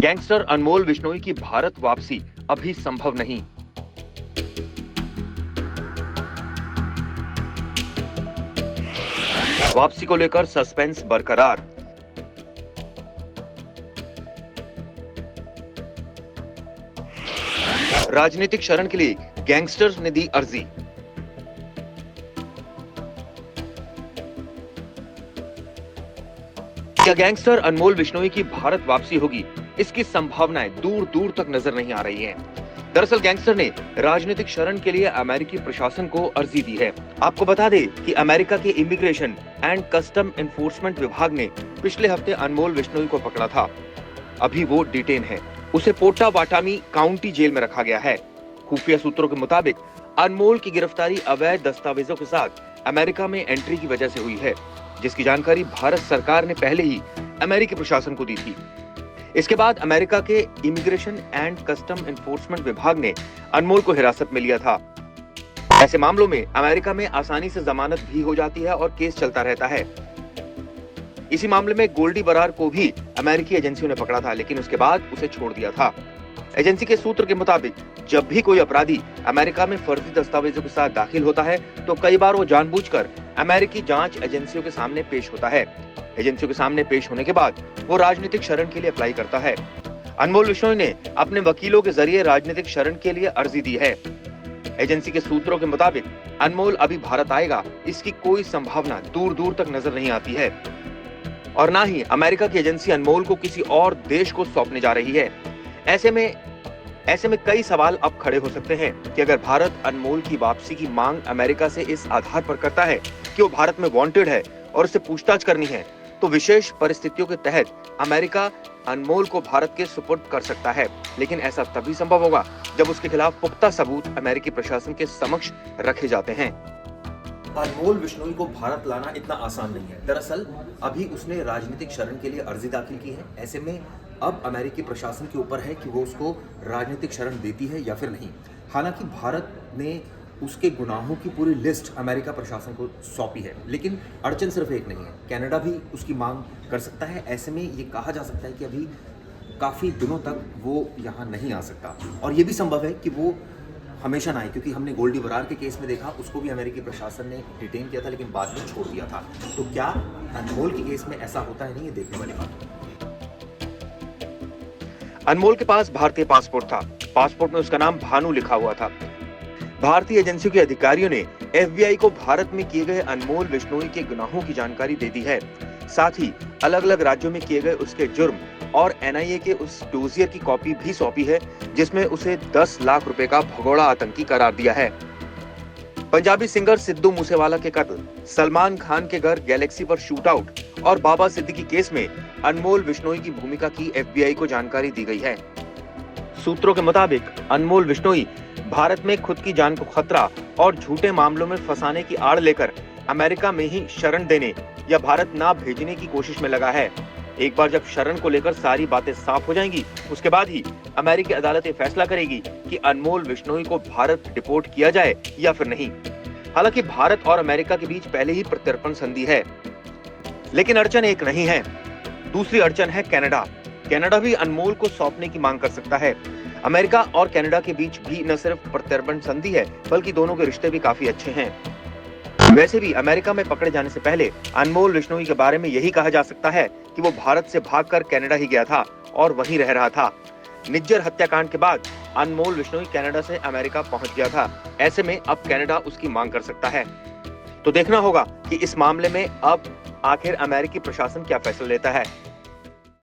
Gangster अनमोल बिश्नोई की भारत वापसी अभी संभव नहीं। वापसी को लेकर सस्पेंस बरकरार। राजनीतिक शरण के लिए गैंगस्टर्स ने दी अर्जी। क्या गैंगस्टर अनमोल बिश्नोई की भारत वापसी होगी, इसकी संभावनाएं दूर दूर तक नजर नहीं आ रही हैं। दरअसल गैंगस्टर ने राजनीतिक शरण के लिए अमेरिकी प्रशासन को अर्जी दी है। आपको बता दें कि अमेरिका के इमिग्रेशन एंड कस्टम एनफोर्समेंट विभाग ने पिछले हफ्ते अनमोल बिश्नोई को पकड़ा था। अभी वो डिटेन है। उसे पोट्टा वाटामी काउंटी जेल में रखा गया है। खुफिया सूत्रों के मुताबिक अनमोल की गिरफ्तारी अवैध दस्तावेजों के साथ अमेरिका में एंट्री की वजह से हुई है, जिसकी जानकारी भारत सरकार ने पहले ही अमेरिकी प्रशासन को दी थी। इसके बाद अमेरिका के इमिग्रेशन एंड कस्टम एनफोर्समेंट विभाग ने अनमोल को हिरासत में लिया था। ऐसे मामलों में अमेरिका में आसानी से जमानत भी हो जाती है और केस चलता रहता है। इसी मामले में गोल्डी बरार को भी अमेरिकी एजेंसियों ने पकड़ा था, लेकिन उसके बाद उसे छोड़ दिया था। एजेंसी के सूत्र के मुताबिक जब भी कोई अपराधी अमेरिका में फर्जी दस्तावेजों के साथ दाखिल होता है तो कई बार वो जानबूझकर अमेरिकी जांच एजेंसियों के सामने पेश होता है। एजेंसियों के सामने पेश होने के बाद वो राजनीतिक शरण के लिए अप्लाई करता है। अनमोल बिश्नोई ने अपने वकीलों के जरिए राजनीतिक शरण के लिए अर्जी दी है। एजेंसी के सूत्रों के मुताबिक अनमोल अभी भारत आएगा, इसकी कोई संभावना दूर दूर तक नजर नहीं आती है और ना ही अमेरिका की एजेंसी अनमोल को किसी और देश को सौंपने जा रही है। ऐसे में कई सवाल अब खड़े हो सकते हैं कि अगर भारत अनमोल की वापसी की मांग अमेरिका से इस आधार पर करता है कि वो भारत में वांटेड है और उसे पूछताछ करनी है, तो विशेष परिस्थितियों के तहत अमेरिका अनमोल को भारत के सुपुर्द कर सकता है। लेकिन ऐसा तभी संभव होगा जब उसके खिलाफ पुख्ता सबूत अमेरिकी प्रशासन के समक्ष रखे जाते हैं। अनमोल बिश्नोई को भारत लाना इतना आसान नहीं है। दरअसल अभी उसने राजनीतिक शरण के लिए अर्जी दाखिल की है। ऐसे में अब अमेरिकी प्रशासन के ऊपर है कि वो उसको राजनीतिक शरण देती है या फिर नहीं। हालांकि भारत ने उसके गुनाहों की पूरी लिस्ट अमेरिका प्रशासन को सौंपी है, लेकिन अड़चन सिर्फ एक नहीं है, कनाडा भी उसकी मांग कर सकता है। ऐसे में ये कहा जा सकता है कि अभी काफ़ी दिनों तक वो यहाँ नहीं आ सकता और ये भी संभव है कि वो हमेशा ना आए, क्योंकि हमने गोल्डी बरार के केस में देखा, उसको भी अमेरिकी प्रशासन ने डिटेन किया था लेकिन बाद में छोड़ दिया था। तो क्या अनमोल के केस में ऐसा होता है? नहीं, ये देखने वाली बात है। अनमोल के पास भारतीय पासपोर्ट था। पासपोर्ट में उसका नाम भानु लिखा हुआ था। भारतीय एजेंसियों के अधिकारियों ने एफबीआई को भारत में किए गए अनमोल बिश्नोई के गुनाहों की जानकारी दे दी है। साथ ही अलग अलग राज्यों में किए गए उसके जुर्म और एनआईए के उस डोजियर की कॉपी भी सौंपी है, जिसमें उसे 10 लाख रुपए का भगोड़ा आतंकी करार दिया है। पंजाबी सिंगर सिद्धू मूसेवाला के कत्ल, सलमान खान के घर गैलेक्सी पर शूटआउट और बाबा सिद्दीकी केस में अनमोल बिश्नोई की भूमिका की एफबीआई को जानकारी दी गई है। सूत्रों के मुताबिक अनमोल बिश्नोई भारत में खुद की जान को खतरा और झूठे मामलों में फंसाने की आड़ लेकर अमेरिका में ही शरण देने या भारत ना भेजने की कोशिश में लगा है। एक बार जब शरण को लेकर सारी बातें साफ हो जाएंगी, उसके बाद ही अमेरिकी अदालत फैसला करेगी कि अनमोल बिश्नोई को भारत डिपोर्ट किया जाए या फिर नहीं। हालांकि भारत और अमेरिका के बीच पहले ही प्रत्यर्पण संधि है, लेकिन अड़चन एक नहीं है, दूसरी अड़चन है कनाडा। कनाडा भी अनमोल को सौंपने की मांग कर सकता है। अमेरिका और कनाडा के बीच भी न सिर्फ प्रत्यर्पण संधि है, बल्कि दोनों के रिश्ते भी काफी अच्छे हैं। वैसे भी अमेरिका में पकड़े जाने से पहले अनमोल बिश्नोई के बारे में यही कहा जा सकता है कि वो भारत से भागकर कनाडा ही गया था और वहीं रह रहा था। निज्जर हत्याकांड के बाद अनमोल बिश्नोई कनाडा से अमेरिका पहुंच गया था। ऐसे में अब कनाडा उसकी मांग कर सकता है। तो देखना होगा कि इस मामले में अब आखिर अमेरिकी प्रशासन क्या फैसला लेता है।